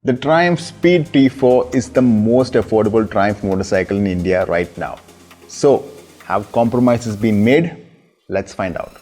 The Triumph Speed T4 is the most affordable Triumph motorcycle in India right now. So, have compromises been made? Let's find out.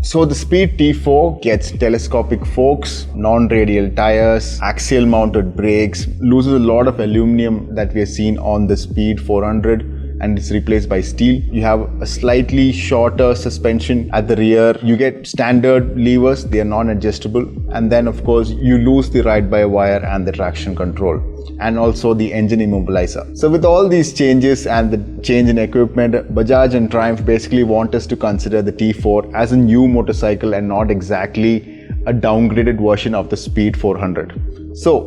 So the Speed T4 gets telescopic forks, non-radial tires, axial mounted brakes, loses a lot of aluminum that we have seen on the Speed 400 and it's replaced by steel. You have a slightly shorter suspension at the rear. You get standard levers, they are non-adjustable. And then of course you lose the ride-by-wire and the traction control, and also the engine immobilizer. So with all these changes and the change in equipment, Bajaj and Triumph basically want us to consider the T4 as a new motorcycle and not exactly a downgraded version of the Speed 400. So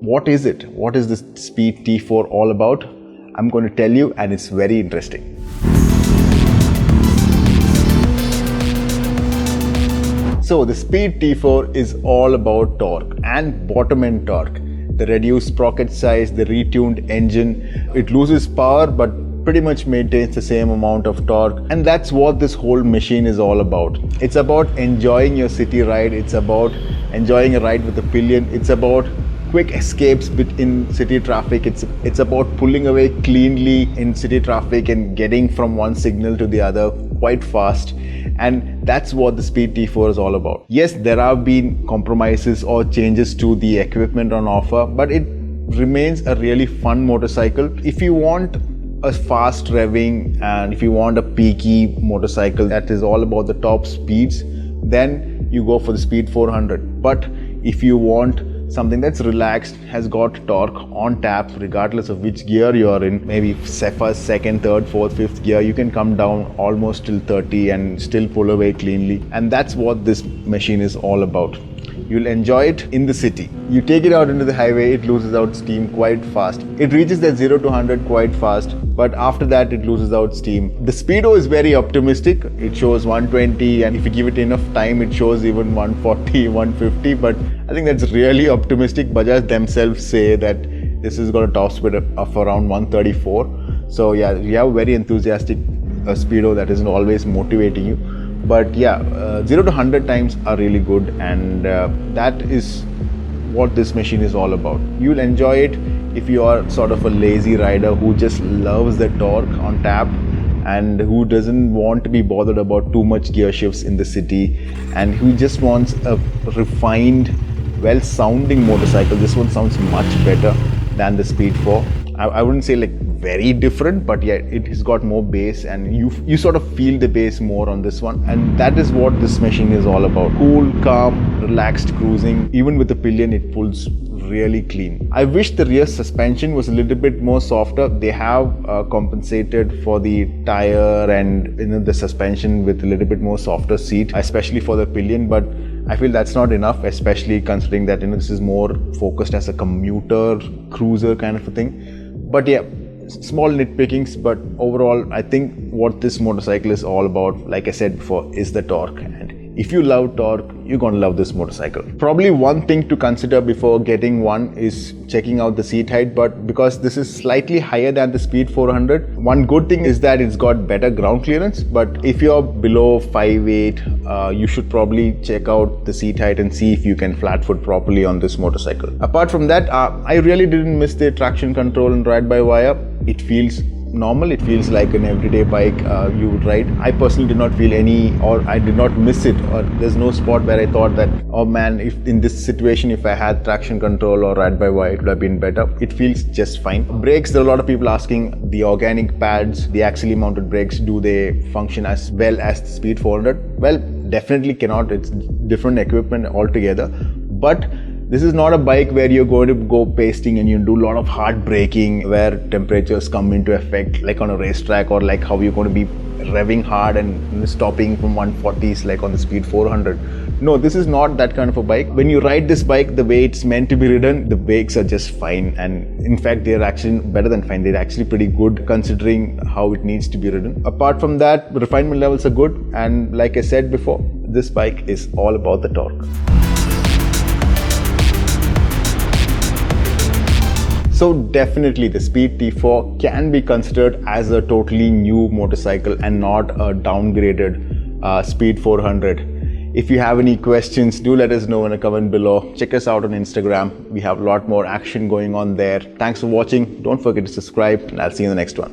what is it? What is this Speed T4 all about? I'm going to tell you, and it's very interesting. So the Speed T4 is all about torque and bottom end torque. The reduced sprocket size, the retuned engine, it loses power but pretty much maintains the same amount of torque, and that's what this whole machine is all about. It's about enjoying your city ride, it's about enjoying a ride with a pillion, it's about quick escapes in city traffic, it's about pulling away cleanly in city traffic and getting from one signal to the other quite fast. And that's what the Speed T4 is all about. Yes, there have been compromises or changes to the equipment on offer, but it remains a really fun motorcycle. If you want a fast revving and if you want a peaky motorcycle that is all about the top speeds, then you go for the Speed 400. But if you want something that's relaxed, has got torque on tap regardless of which gear you're in, maybe first, second, third, fourth, fifth gear, you can come down almost till 30 and still pull away cleanly. And that's what this machine is all about. You'll enjoy it in the city. You take it out into the highway, it loses out steam quite fast. It reaches that 0 to 100 quite fast, but after that it loses out steam. The Speedo is very optimistic. It shows 120, and if you give it enough time, it shows even 140, 150, but I think that's really optimistic. Bajaj themselves say that this has got a top speed of around 134. So yeah, you have a very enthusiastic Speedo that isn't always motivating you. But yeah, 0 to 100 times are really good, and that is what this machine is all about. You'll enjoy it if you are sort of a lazy rider who just loves the torque on tap and who doesn't want to be bothered about too much gear shifts in the city, and who just wants a refined, well-sounding motorcycle. This one sounds much better than the Speed 4. I wouldn't say like very different, but yeah, it has got more bass, and you sort of feel the bass more on this one, and that is what this machine is all about. Cool, calm, relaxed cruising. Even with the pillion, it pulls really clean. I wish the rear suspension was a little bit more softer. They have compensated for the tire and the suspension with a little bit more softer seat, especially for the pillion, but I feel that's not enough, especially considering that this is more focused as a commuter cruiser kind of a thing. But yeah, small nitpickings, but overall I think what this motorcycle is all about, like I said before, is the torque. And if you love torque, you're gonna love this motorcycle. Probably one thing to consider before getting one is checking out the seat height, but because this is slightly higher than the Speed 400, one good thing is that it's got better ground clearance. But if you're below 5'8", you should probably check out the seat height and see if you can flat foot properly on this motorcycle. Apart from that, I really didn't miss the traction control and ride-by-wire. It feels normal. It feels like an everyday bike you would ride. I personally did not feel any, or I did not miss it, or there's no spot where I thought that, oh man, if in this situation, if I had traction control or ride-by-wire, it would have been better. It feels just fine. Brakes, there are a lot of people asking, the organic pads, the axially mounted brakes, do they function as well as the Speed 400? Well, definitely cannot. It's different equipment altogether. But this is not a bike where you're going to go pasting and you do a lot of hard braking where temperatures come into effect like on a racetrack, or like how you're going to be revving hard and stopping from 140s like on the Speed 400. No, this is not that kind of a bike. When you ride this bike the way it's meant to be ridden, the brakes are just fine, and in fact they're actually better than fine. They're actually pretty good considering how it needs to be ridden. Apart from that, refinement levels are good, and like I said before, this bike is all about the torque. So definitely the Speed T4 can be considered as a totally new motorcycle and not a downgraded Speed 400. If you have any questions, do let us know in a comment below. Check us out on Instagram. We have a lot more action going on there. Thanks for watching. Don't forget to subscribe, and I'll see you in the next one.